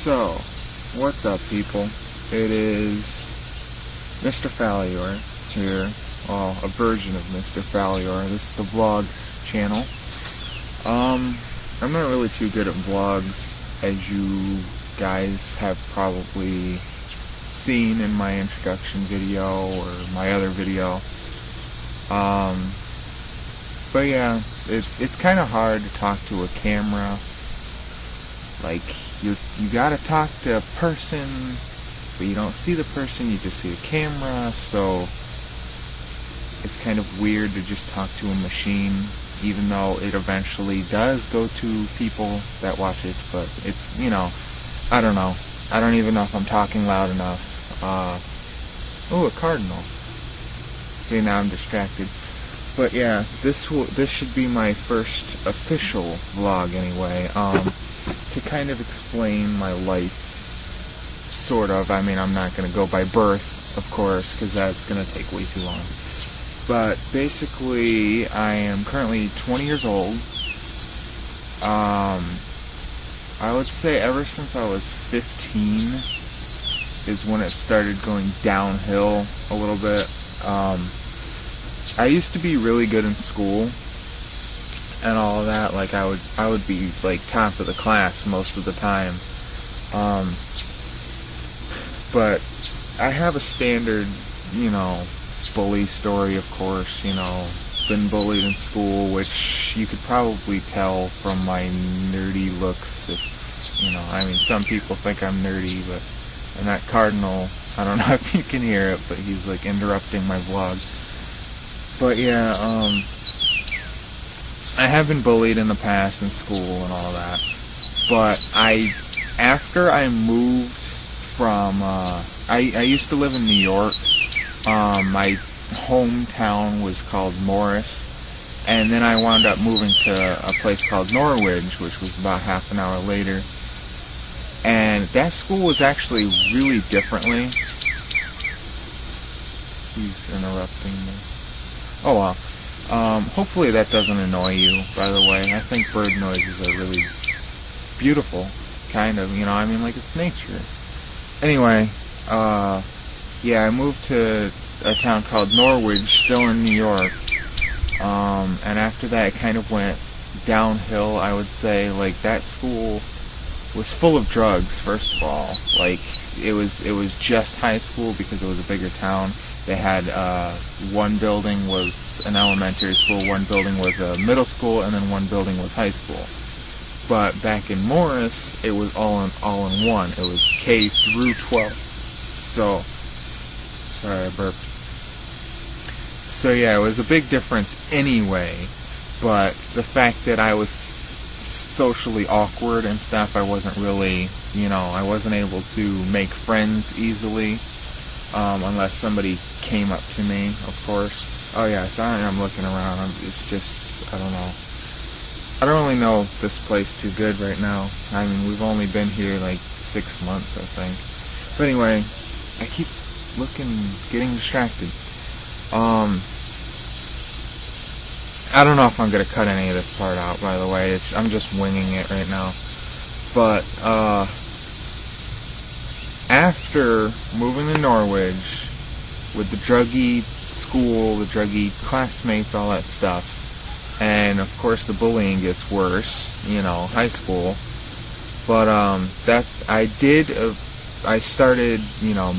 So, what's up, people? It is Mr. Fallior here, well, a version of Mr. Fallior. This is the vlogs channel. I'm not really too good at vlogs, as you guys have probably seen in my introduction video or my other video. But yeah, it's kind of hard to talk to a camera. Like, you gotta talk to a person, but you don't see the person, you just see a camera, so it's kind of weird to just talk to a machine, even though it eventually does go to people that watch it. But it's, I don't know. I don't even know if I'm talking loud enough. Oh, a cardinal. See, now I'm distracted. But yeah, this should be my first official vlog anyway. To kind of explain my life, sort of. I mean, I'm not going to go by birth, of course, because that's going to take way too long. But basically, I am currently 20 years old. I would say ever since I was 15 is when it started going downhill a little bit. I used to be really good in school and all of that. Like, I would be like top of the class most of the time. But I have a standard, bully story, of course. Been bullied in school, which you could probably tell from my nerdy looks. Some people think I'm nerdy, and that cardinal, I don't know if you can hear it, but he's like interrupting my vlog. But yeah, I have been bullied in the past in school and all that. But after I moved from, I used to live in New York. My hometown was called Morris, and then I wound up moving to a place called Norwich, which was about half an hour later. And that school was actually really differently. He's interrupting me. Oh well. Hopefully that doesn't annoy you, by the way. I think bird noises are really beautiful, kind of, like it's nature. Anyway, yeah, I moved to a town called Norwich, still in New York, and after that it kind of went downhill, I would say. Like, that school was full of drugs, first of all. Like, it was just high school because it was a bigger town. They had, one building was an elementary school, one building was a middle school, and then one building was high school. But back in Morris, it was all in one. It was K through 12. So, sorry, I burped. So yeah, it was a big difference anyway, but the fact that I was socially awkward and stuff, I wasn't really, I wasn't able to make friends easily, unless somebody came up to me, of course. Oh yeah, sorry, I'm looking around. It's just, I don't know. I don't really know this place too good right now. I mean, we've only been here like 6 months, I think. But anyway, I keep getting distracted. I don't know if I'm gonna cut any of this part out, by the way. I'm just winging it right now. But, after moving to Norwich, with the druggy school, the druggy classmates, all that stuff, and of course the bullying gets worse, high school. But I started,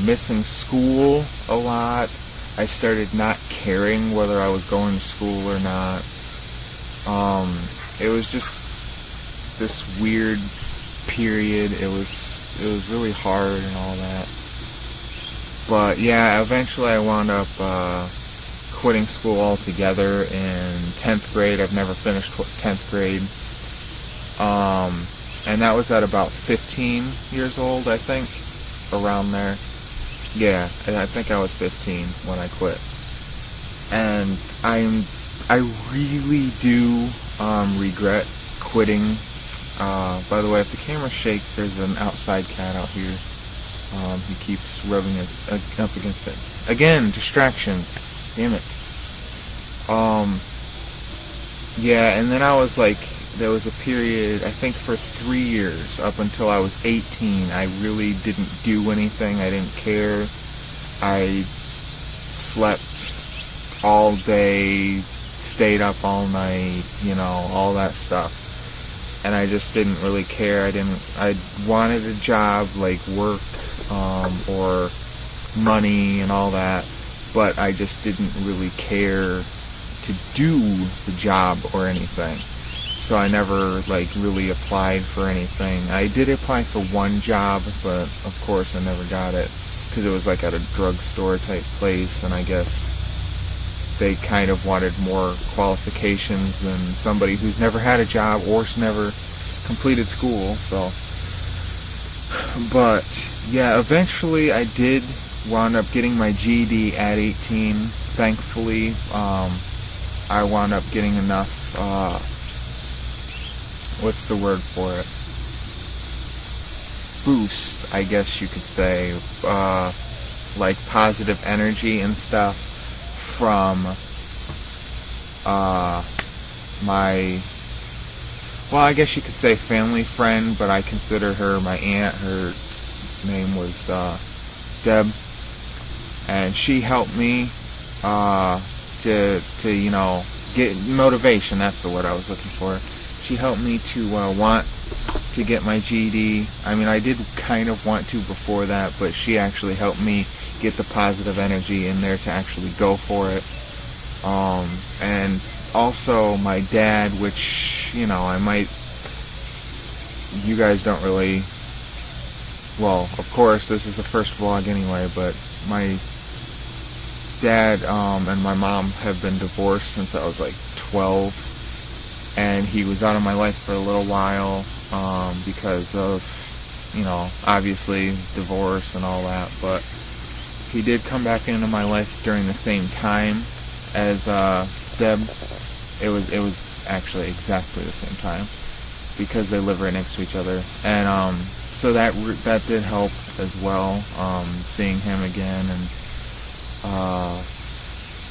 missing school a lot. I started not caring whether I was going to school or not. It was just this weird period. It was really hard and all that. But yeah, eventually I wound up quitting school altogether in 10th grade. I've never finished 10th grade. And that was at about 15 years old, I think, around there. Yeah, I think I was 15 when I quit. And I really do regret quitting. By the way, if the camera shakes, there's an outside cat out here. He keeps rubbing up against it. Again, distractions. Damn it. Yeah, and then I was like there was a period, I think for 3 years, up until I was 18, I really didn't do anything. I didn't care. I slept all day, stayed up all night, all that stuff. And I just didn't really care. I wanted a job, like work, or money and all that, but I just didn't really care to do the job or anything. So I never really applied for anything. I did apply for one job, but of course I never got it because it was at a drugstore type place, and I guess they kind of wanted more qualifications than somebody who's never had a job or's never completed school. So, but yeah, eventually I did wound up getting my GED at 18. Thankfully, I wound up getting enough, what's the word for it? Boost, I guess you could say, positive energy and stuff from my, I guess you could say family friend, but I consider her my aunt. Her name was Deb, and she helped me to get motivation. That's the word I was looking for. She helped me to want to get my GED. I mean, I did kind of want to before that, but she actually helped me get the positive energy in there to actually go for it. And also my dad, which, you guys don't really, of course, this is the first vlog anyway, but my dad and my mom have been divorced since I was 12, and he was out of my life for a little while because of, obviously divorce and all that, but he did come back into my life during the same time as Deb. It was actually exactly the same time because they live right next to each other, and so that did help as well, seeing him again, and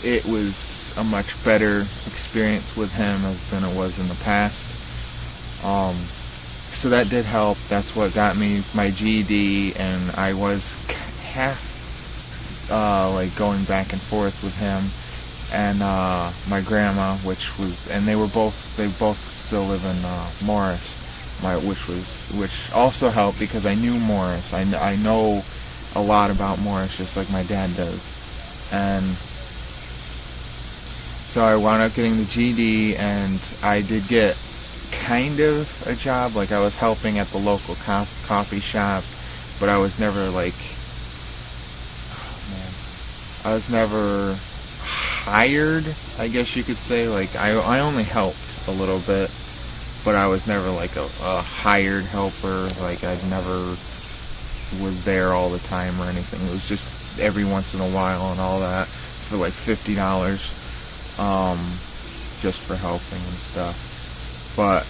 it was a much better experience with him than it was in the past. So that did help. That's what got me my GED, and I was half going back and forth with him and my grandma, and they both still live in Morris, which also helped because I knew Morris. I know a lot about Morris, just like my dad does, and so I wound up getting the GED, and I did get kind of a job. I was helping at the local coffee shop, but I was never I was never hired, I guess you could say. I only helped a little bit, but I was never a hired helper. I never was there all the time or anything. It was just every once in a while and all that for $50, just for helping and stuff. But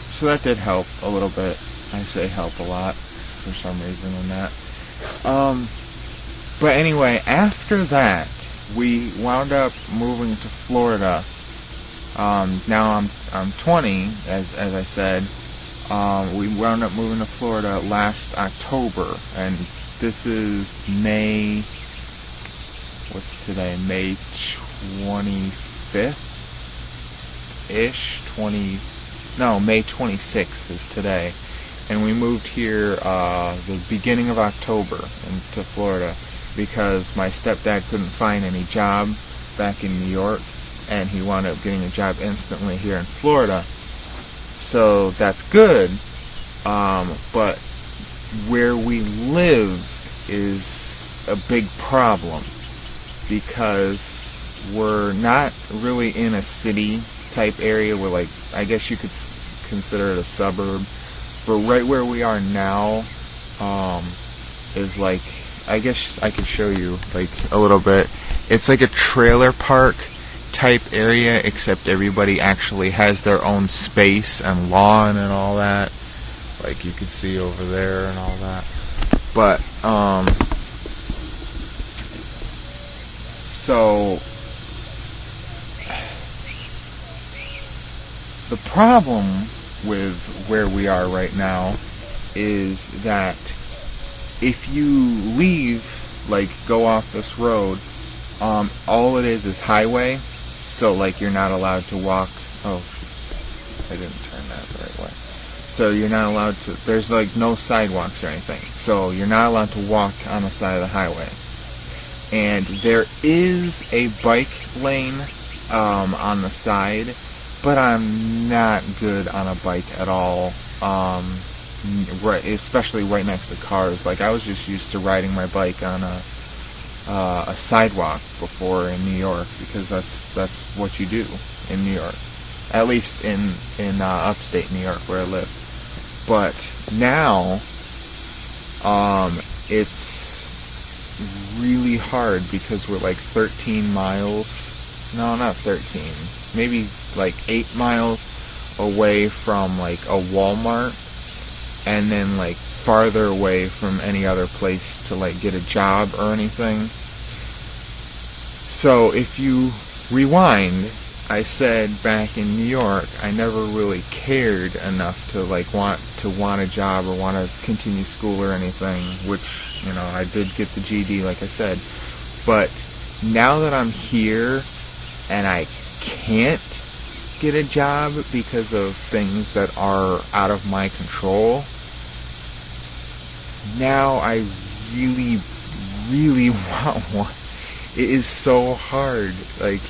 so that did help a little bit. I say help a lot for some reason in that. But anyway, after that, we wound up moving to Florida. Now I'm 20, as I said. We wound up moving to Florida last October, and this is May. What's today? May 25th ish. May 26th is today, and we moved here the beginning of October to Florida because my stepdad couldn't find any job back in New York, and he wound up getting a job instantly here in Florida. So that's good, but where we live is a big problem because we're not really in a city type area. We're I guess you could consider it a suburb, but right where we are now is I guess I could show you a little bit. It's a trailer park type area, except everybody actually has their own space and lawn and all that, you can see over there and all that. But The problem with where we are right now is that if you leave, like go off this road, all it is highway. So like you're not allowed to walk. Oh, I didn't turn that the right way. So you're not allowed to. There's like no sidewalks or anything. So you're not allowed to walk on the side of the highway. And there is a bike lane on the side, but I'm not good on a bike at all. Right, especially right next to cars. Like I was just used to riding my bike on a sidewalk before in New York, because that's what you do in New York, at least in upstate New York where I live. But now it's really hard because we're like 13 miles, no, not 13, maybe like 8 miles away from like a Walmart, and then like farther away from any other place to like get a job or anything. So if you rewind, I said back in New York I never really cared enough to like want a job or want to continue school or anything, which, you know, I did get the GED like I said. But now that I'm here and I can't get a job because of things that are out of my control, now I really, really want one. It is so hard. Like,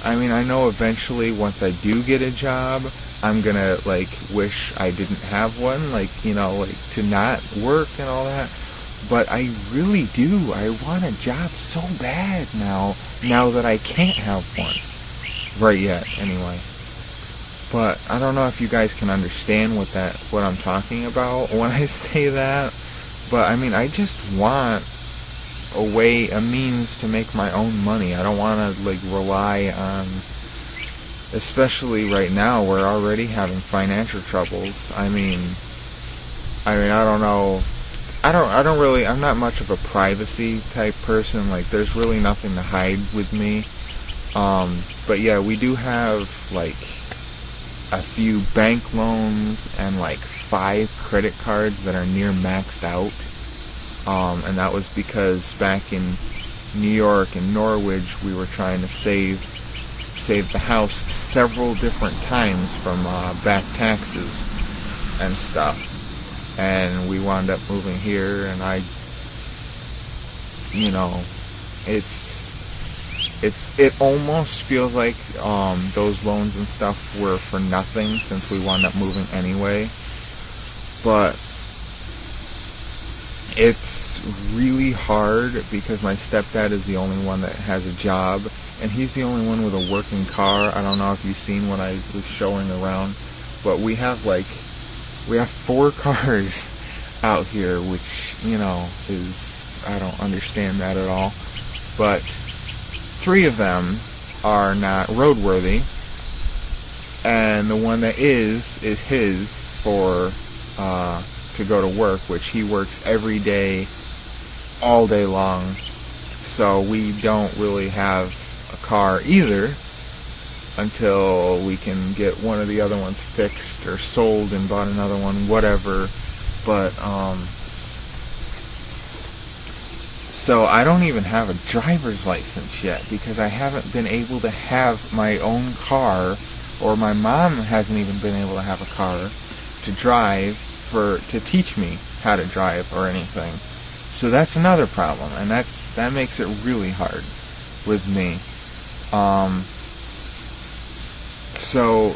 I mean, I know eventually once I do get a job, I'm gonna like wish I didn't have one, like, you know, like to not work and all that. But I really do. I want a job so bad now that I can't have one. Right yet, anyway. But I don't know if you guys can understand what I'm talking about when I say that. But I mean, I just want a means to make my own money. I don't want to like rely on, especially right now we're already having financial troubles. I mean I don't know. I'm not much of a privacy type person. Like there's really nothing to hide with me. But yeah, we do have like a few bank loans and like 5 credit cards that are near maxed out. And that was because back in New York and Norwich, we were trying to save the house several different times from back taxes and stuff. And we wound up moving here, and it almost feels like those loans and stuff were for nothing since we wound up moving anyway. But it's really hard because my stepdad is the only one that has a job, and he's the only one with a working car. I don't know if you've seen what I was showing around, but we have 4 cars out here, which, you know, I don't understand that at all. But 3 of them are not roadworthy, and the one that is his for to go to work, which he works every day, all day long. So we don't really have a car either until we can get one of the other ones fixed or sold and bought another one, whatever. But so I don't even have a driver's license yet because I haven't been able to have my own car, or my mom hasn't even been able to have a car to drive to teach me how to drive or anything. So that's another problem, and that makes it really hard with me. So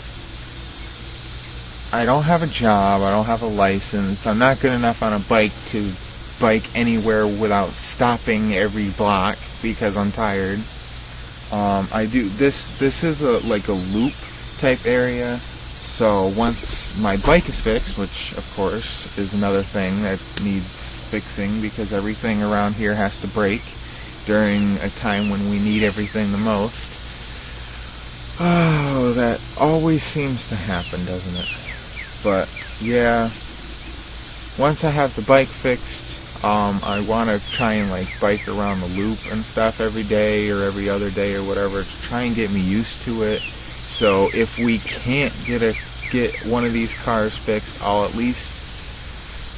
I don't have a job, I don't have a license, I'm not good enough on a bike to bike anywhere without stopping every block because I'm tired. I do this is a loop type area. So once my bike is fixed, which of course is another thing that needs fixing because everything around here has to break during a time when we need everything the most. Oh, that always seems to happen, doesn't it? But yeah, once I have the bike fixed, I want to try and bike around the loop and stuff every day or every other day or whatever to try and get me used to it. So if we can't get one of these cars fixed, I'll at least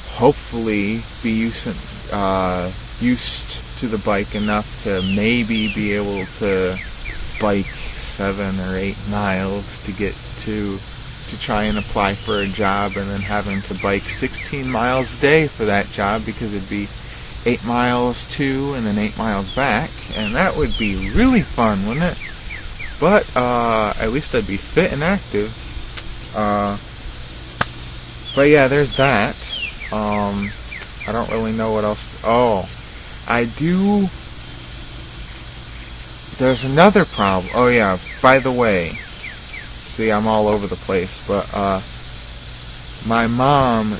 hopefully be used to the bike enough to maybe be able to bike 7 or 8 miles to get to try and apply for a job, and then having to bike 16 miles a day for that job, because it'd be 8 miles to and then 8 miles back, and that would be really fun, wouldn't it? But at least I'd be fit and active. But yeah, there's that. I don't really know what else. I do. There's another problem. Oh yeah, by the way, see, I'm all over the place, but my mom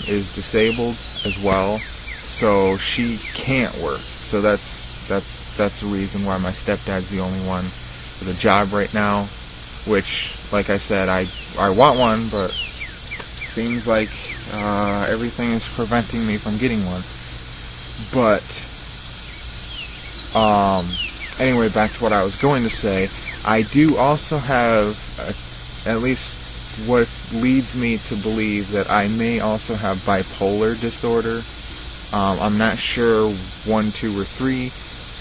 is disabled as well, so she can't work. So that's the reason why my stepdad's the only one with a job right now, which, like I said, I want one, but seems like everything is preventing me from getting one. But anyway, back to what I was going to say. I do also have at least what leads me to believe that I may also have bipolar disorder. I'm not sure 1, 2, or 3.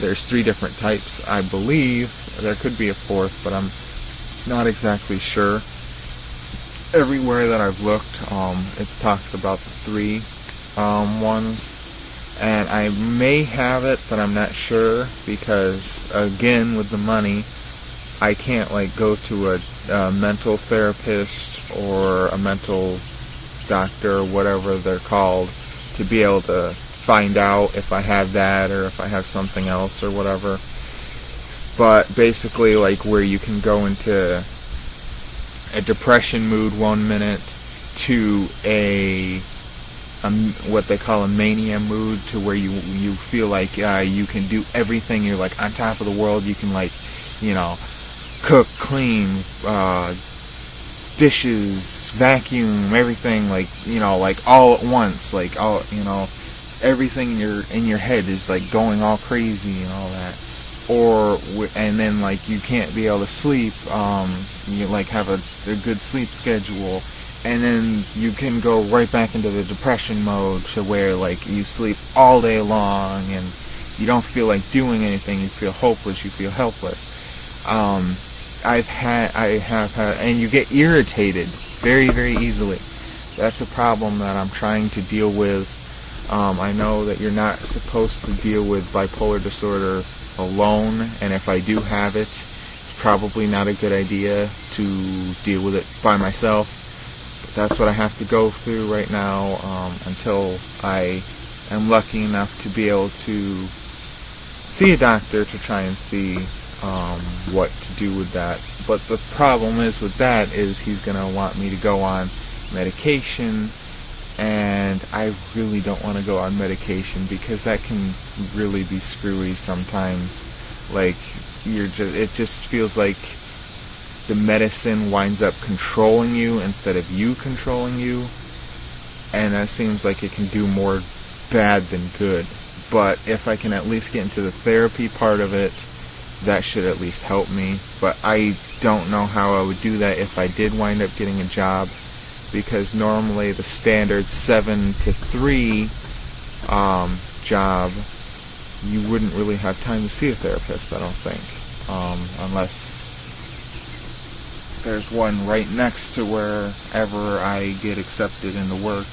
There's 3 different types, I believe. There could be a 4th, but I'm not exactly sure. Everywhere that I've looked, it's talked about the 3 ones. And I may have it, but I'm not sure, because, again, with the money, I can't, go to a mental therapist or a mental doctor, or whatever they're called, to be able to find out if I have that or if I have something else or whatever. But basically, where you can go into a depression mood 1 minute to what they call a mania mood, to where you feel like you can do everything. You're on top of the world. You can cook, clean, dishes, vacuum, everything, all at once, everything in your head is going all crazy and all that. And then you can't be able to sleep. You have a good sleep schedule, and then you can go right back into the depression mode, to where you sleep all day long and you don't feel like doing anything. You feel hopeless. You feel helpless. I have had, and you get irritated very, very easily. That's a problem that I'm trying to deal with. I know that you're not supposed to deal with bipolar disorder alone, and if I do have it, it's probably not a good idea to deal with it by myself. But that's what I have to go through right now, until I am lucky enough to be able to see a doctor to try and see what to do with that. But the problem is with that is he's going to want me to go on medication, and I really don't want to go on medication, because that can really be screwy sometimes. It just feels like the medicine winds up controlling you instead of you controlling you, and that seems like it can do more bad than good. But if I can at least get into the therapy part of it, that should at least help me. But I don't know how I would do that if I did wind up getting a job, because normally the standard 7 to 3 job, you wouldn't really have time to see a therapist, I don't think, unless there's one right next to wherever I get accepted into work.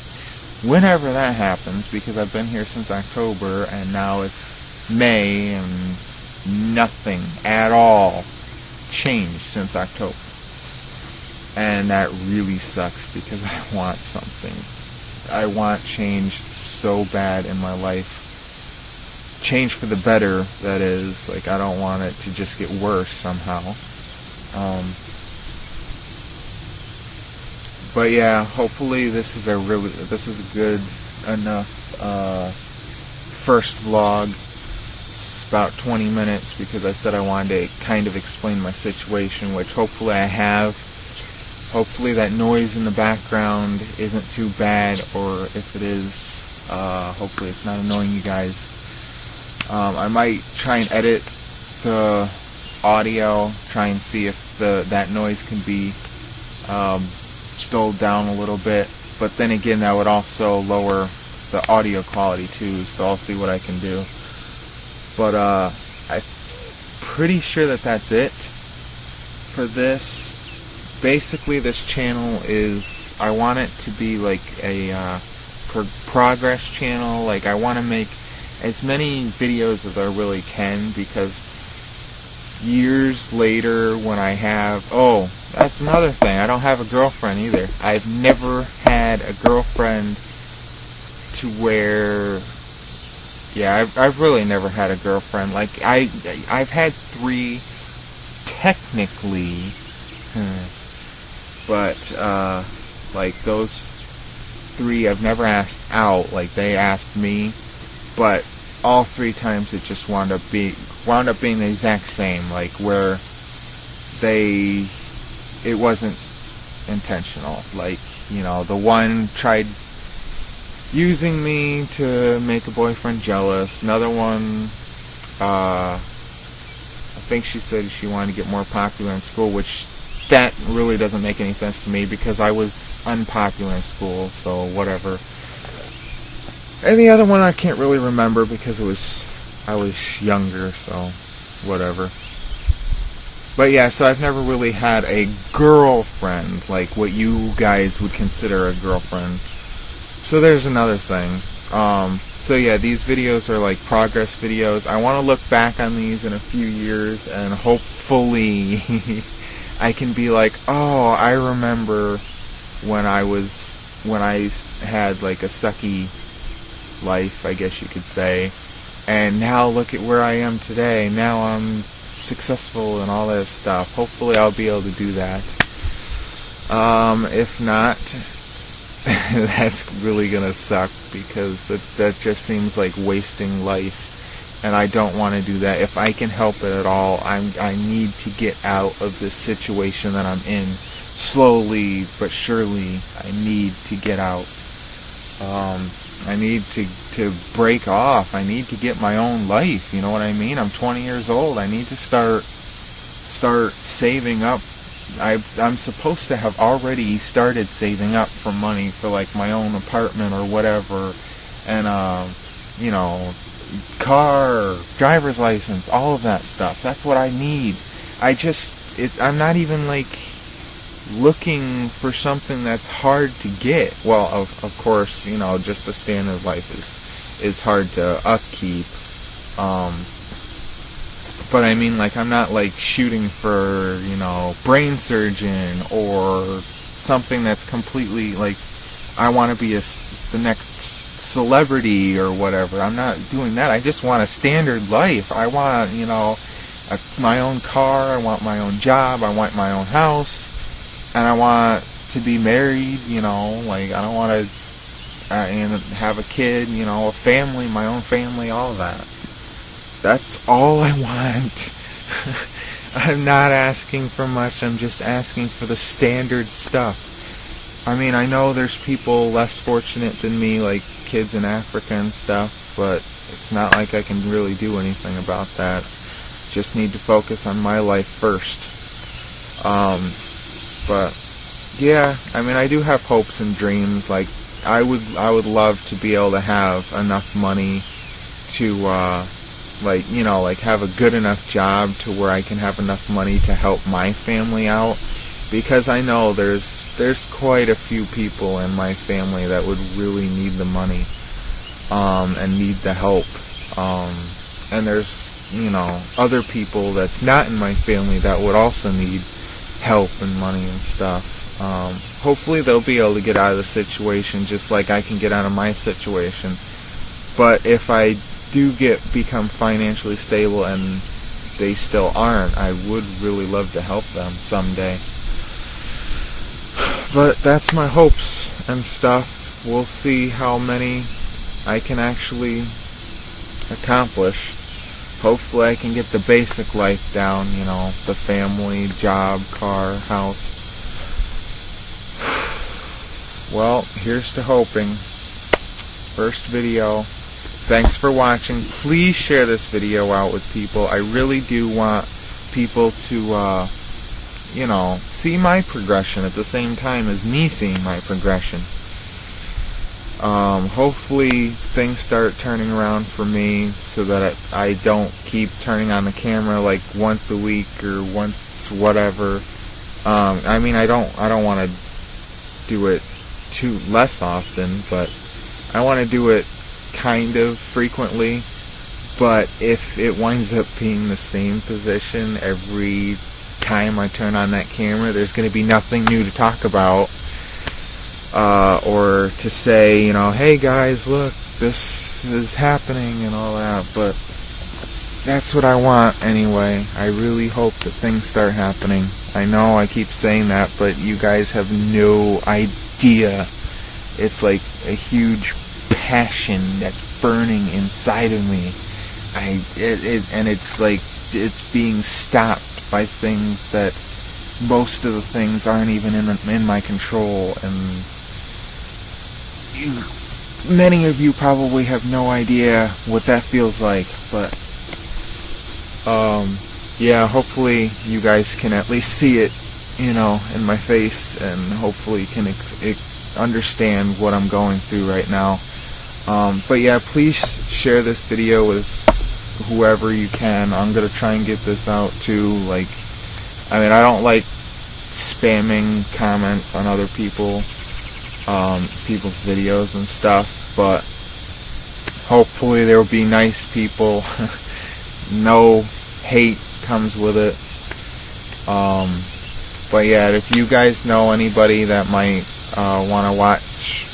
Whenever that happens, because I've been here since October, and now it's May, and nothing at all changed since October. And that really sucks, because I want something. I want change so bad in my life. Change for the better, that is. I don't want it to just get worse somehow. But yeah, hopefully this is a good enough first vlog. It's about 20 minutes, because I said I wanted to kind of explain my situation, which hopefully I have. Hopefully that noise in the background isn't too bad, or if it is, hopefully it's not annoying you guys. I might try and edit the audio, try and see if that noise can be dulled down a little bit. But then again, that would also lower the audio quality too, so I'll see what I can do. But I'm pretty sure that that's it for this. Basically, this channel is, I want it to be like a progress channel. Like, I want to make as many videos as I really can, because years later when I have, oh, that's another thing, I don't have a girlfriend either. I've never had a girlfriend to where, yeah, I've really never had a girlfriend. Like, I've had 3 technically, but like those 3 I've never asked out. Like, they asked me, but all 3 times it just wound up being the exact same. Like, where it wasn't intentional. Like, you know, the one tried using me to make a boyfriend jealous. Another one, I think she said she wanted to get more popular in school, which that really doesn't make any sense to me, because I was unpopular in school, so whatever. And the other one I can't really remember, because I was younger, so whatever. But yeah, so I've never really had a girlfriend, like what you guys would consider a girlfriend. So there's another thing. So yeah, these videos are like progress videos. I want to look back on these in a few years, and hopefully I can be like, oh, I remember when I had like a sucky life, I guess you could say, and now look at where I am today. Now I'm successful and all that stuff. Hopefully I'll be able to do that. If not, that's really gonna suck, because that just seems like wasting life, and I don't want to do that. If I can help it at all, I need to get out of this situation that I'm in. Slowly but surely, I need to get out. I need to break off. I need to get my own life. You know what I mean? I'm 20 years old. I need to start saving up. I'm supposed to have already started saving up for money for like my own apartment or whatever, and you know, car, driver's license, all of that stuff. That's what I need. I'm not even like looking for something that's hard to get. Well, of course, you know, just a standard life is hard to upkeep. But I mean, like, I'm not like shooting for, you know, brain surgeon or something that's completely like, I want to be the next celebrity or whatever. I'm not doing that. I just want a standard life. I want, you know, my own car. I want my own job. I want my own house. And I want to be married, you know, like, I don't want to and have a kid, you know, a family, my own family, all of that. That's all I want. I'm not asking for much. I'm just asking for the standard stuff. I mean, I know there's people less fortunate than me, like kids in Africa and stuff, but it's not like I can really do anything about that. Just need to focus on my life first. But yeah, I mean, I do have hopes and dreams. Like, I would love to be able to have enough money to like, you know, like have a good enough job to where I can have enough money to help my family out, because I know there's quite a few people in my family that would really need the money and need the help, and there's, you know, other people that's not in my family that would also need help and money and stuff. Hopefully they'll be able to get out of the situation just like I can get out of my situation. But if I do become financially stable and they still aren't, I would really love to help them someday. But that's my hopes and stuff. We'll see how many I can actually accomplish. Hopefully I can get the basic life down, you know, the family, job, car, house. Well, here's to hoping. First video. Thanks for watching. Please share this video out with people. I really do want people to, see my progression at the same time as me seeing my progression. Hopefully things start turning around for me so that I don't keep turning on the camera like once a week or once whatever. I mean, I don't want to do it too less often, but I want to do it kind of frequently. But if it winds up being the same position every time I turn on that camera, there's going to be nothing new to talk about, or to say, hey guys, look, this is happening and all that. But that's what I want anyway. I really hope that things start happening. I know I keep saying that, but you guys have no idea. It's like a huge passion that's burning inside of me. And it's like it's being stopped by things that most of the things aren't even in my control, and many of you probably have no idea what that feels like. But yeah, hopefully you guys can at least see it, in my face, and hopefully can understand what I'm going through right now. But yeah, please share this video with whoever you can. I'm gonna try and get this out too. I don't like spamming comments on other people's videos and stuff, but hopefully there will be nice people. No hate comes with it. But yeah, if you guys know anybody that might want to watch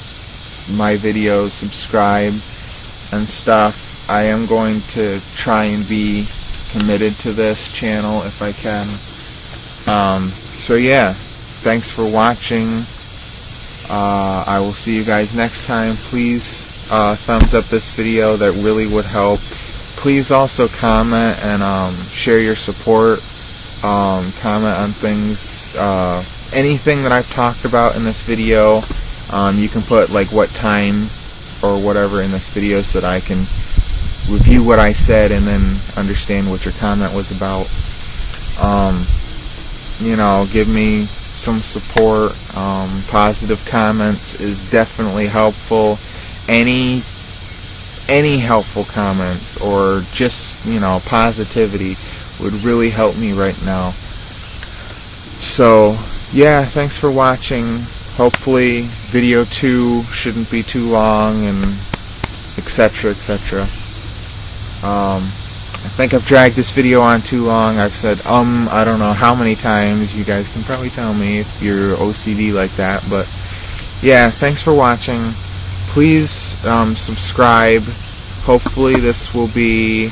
my videos, subscribe and stuff, I am going to try and be committed to this channel if I can. So yeah, thanks for watching. I will see you guys next time. Please thumbs up this video, that really would help. Please also comment and share your support. Comment on things, anything that I've talked about in this video. You can put what time or whatever in this video so that I can review what I said and then understand what your comment was about. Give me some support. Positive comments is definitely helpful. Any helpful comments or just positivity would really help me right now. So yeah, thanks for watching. Hopefully video 2 shouldn't be too long, and etc. etc. I think I've dragged this video on too long. I've said I don't know how many times. You guys can probably tell me if you're OCD like that. But yeah, thanks for watching. Please subscribe. Hopefully this will be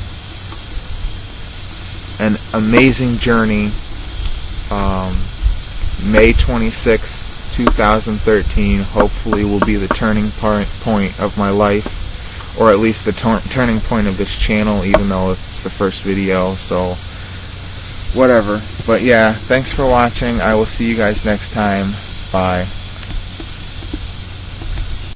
an amazing journey. May 26th, 2013 hopefully will be the turning point of my life. Or at least the turning point of this channel, even though it's the first video, so whatever. But yeah, thanks for watching. I will see you guys next time. Bye.